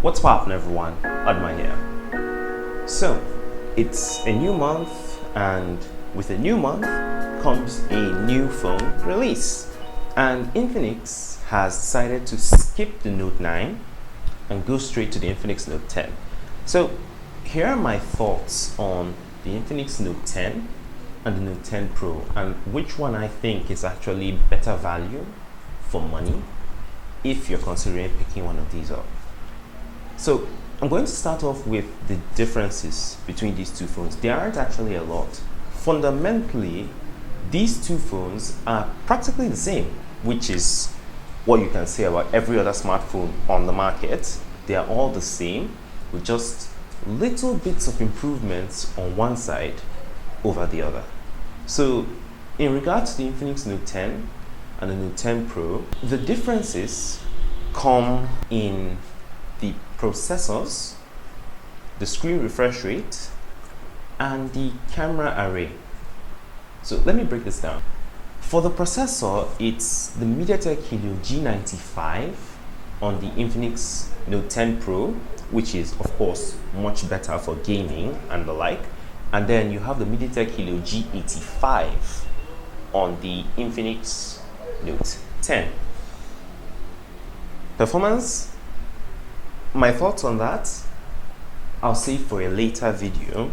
What's poppin', everyone? Adma here. So, it's a new month, and with a new month comes a new phone release. And Infinix has decided to skip the Note 9 and go straight to the Infinix Note 10. So, here are my thoughts on the Infinix Note 10 and the Note 10 Pro, and which one I think is actually better value for money if you're considering picking one of these up. So I'm going to start off with the differences between these two phones. There aren't actually a lot. Fundamentally, these two phones are practically the same, which is what you can say about every other smartphone on the market. They are all the same, with just little bits of improvements on one side over the other. So in regards to the Infinix Note 10 and the Note 10 Pro, the differences come in the processors, the screen refresh rate, and the camera array. So let me break this down. For the processor, it's the MediaTek Helio G95 on the Infinix Note 10 Pro, which is of course much better for gaming and the like. And then you have the MediaTek Helio G85 on the Infinix Note 10. Performance, my thoughts on that, I'll save for a later video.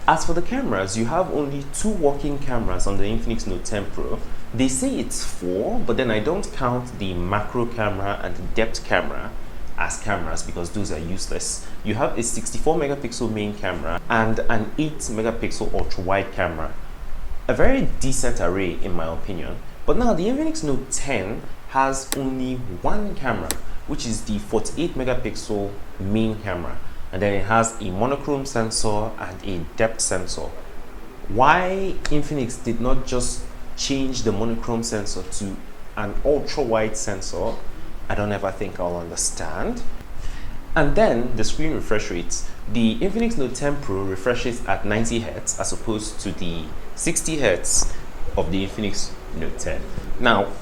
As for the cameras, you have only two working cameras on the Infinix Note 10 Pro. They say it's 4, but then I don't count the macro camera and the depth camera as cameras because those are useless. You have a 64 megapixel main camera and an 8 megapixel ultra wide camera. A very decent array in my opinion. But now the Infinix Note 10 has only one camera, which is the 48 megapixel main camera, and then it has a monochrome sensor and a depth sensor. Why Infinix did not just change the monochrome sensor to an ultra wide sensor, I don't ever think I'll understand. And then the screen refresh rates. The Infinix Note 10 Pro refreshes at 90 Hz as opposed to the 60 Hz of the Infinix Note 10. Now,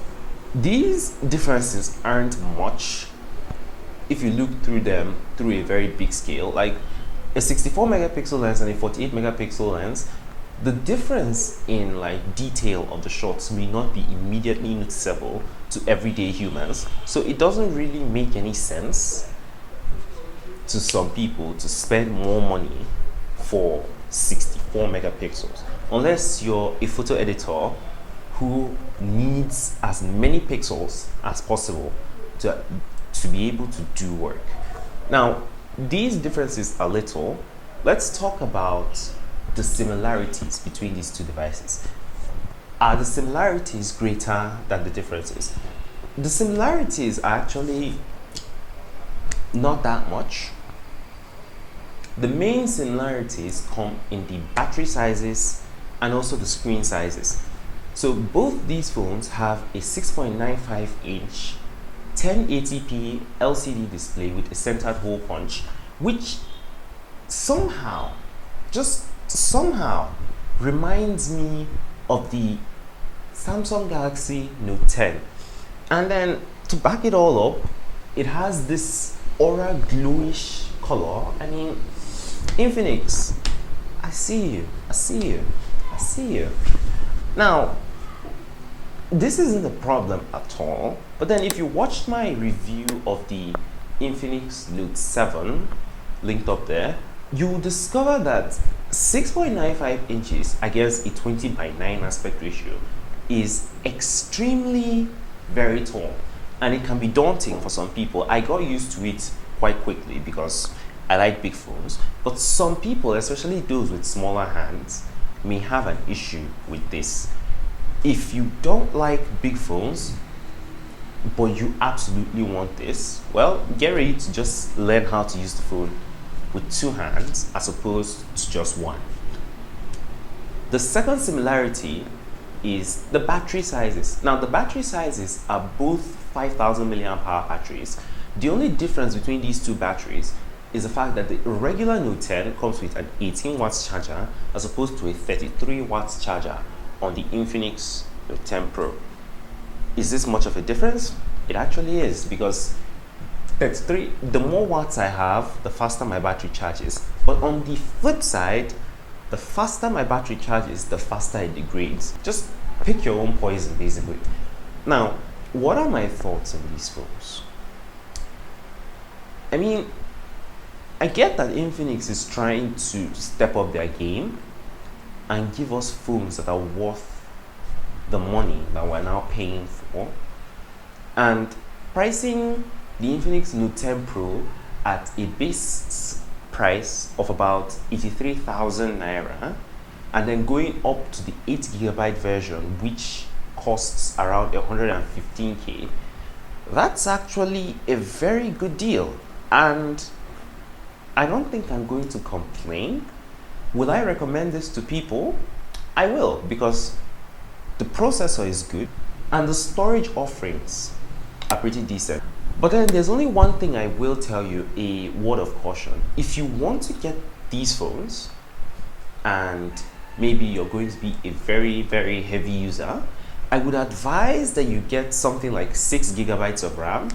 these differences aren't much if you look through them through a very big scale. Like a 64 megapixel lens and a 48 megapixel lens, the difference in like detail of the shots may not be immediately noticeable to everyday humans. So it doesn't really make any sense to some people to spend more money for 64 megapixels unless you're a photo editor who needs as many pixels as possible to be able to do work. Now, these differences are little. Let's talk about the similarities between these two devices. Are the similarities greater than the differences? The similarities are actually not that much. The main similarities come in the battery sizes and also the screen sizes. So both these phones have a 6.95 inch 1080p LCD display with a centered hole punch, which somehow, just somehow, reminds me of the Samsung Galaxy Note 10. And then to back it all up, it has this aura glowish color. I mean, Infinix, I see you, I see you, I see you. Now, this isn't a problem at all, but then if you watched my review of the Infinix Note 7, linked up there, you will discover that 6.95 inches against a 20:9 aspect ratio is extremely very tall, and it can be daunting for some people. I got used to it quite quickly because I like big phones, but some people, especially those with smaller hands, may have an issue with this. If you don't like big phones, but you absolutely want this, well, get ready to just learn how to use the phone with two hands as opposed to just one. The second similarity is the battery sizes. Now, the battery sizes are both 5,000 milliamp hour batteries. The only difference between these two batteries is the fact that the regular Note 10 comes with an 18 watts charger as opposed to a 33 watts charger on the Infinix Note 10 Pro. Is this much of a difference? It actually is, because 33, the more watts I have, the faster my battery charges. But on the flip side, the faster my battery charges, the faster it degrades. Just pick your own poison, basically. Now, what are my thoughts on these phones? I mean, I get that Infinix is trying to step up their game and give us phones that are worth the money that we're now paying for. And pricing the Infinix Note 10 Pro at a base price of about 83,000 naira, and then going up to the 8GB version, which costs around 115k, that's actually a very good deal. And I don't think I'm going to complain. Will I recommend this to people? I will, because the processor is good and the storage offerings are pretty decent. But then there's only one thing I will tell you, a word of caution. If you want to get these phones and maybe you're going to be a very, very heavy user, I would advise that you get something like 6GB of RAM.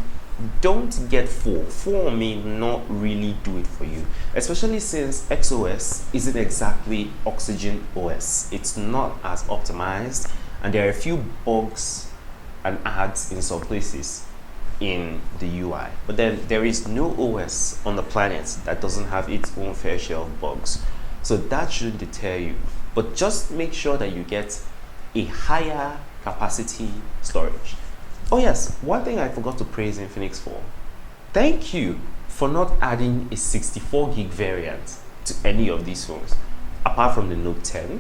Don't get 4. 4 may not really do it for you, especially since XOS isn't exactly Oxygen OS. It's not as optimized, and there are a few bugs and ads in some places in the UI. But then there is no OS on the planet that doesn't have its own fair share of bugs. So that shouldn't deter you. But just make sure that you get a higher capacity storage. Oh yes, one thing I forgot to praise Infinix for. Thank you for not adding a 64GB variant to any of these phones, apart from the Note 10.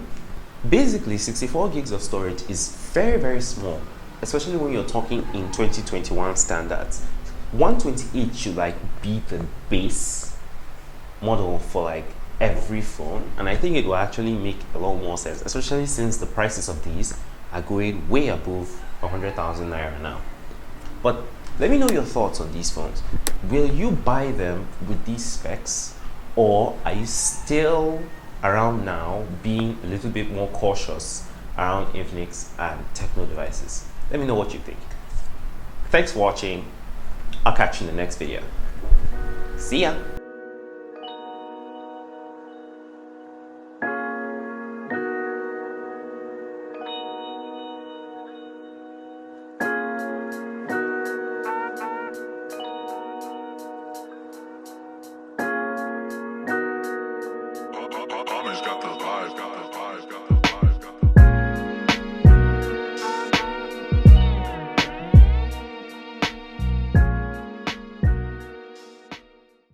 Basically, 64GB of storage is very, very small, especially when you're talking in 2021 standards. 128 should like be the base model for like every phone, and I think it will actually make a lot more sense, especially since the prices of these are going way above 100,000 naira now. But let me know your thoughts on these phones. Will you buy them with these specs, or are you still around now being a little bit more cautious around Infinix and Techno devices? Let me know what you think. Thanks for watching. I'll catch you in the next video. See ya.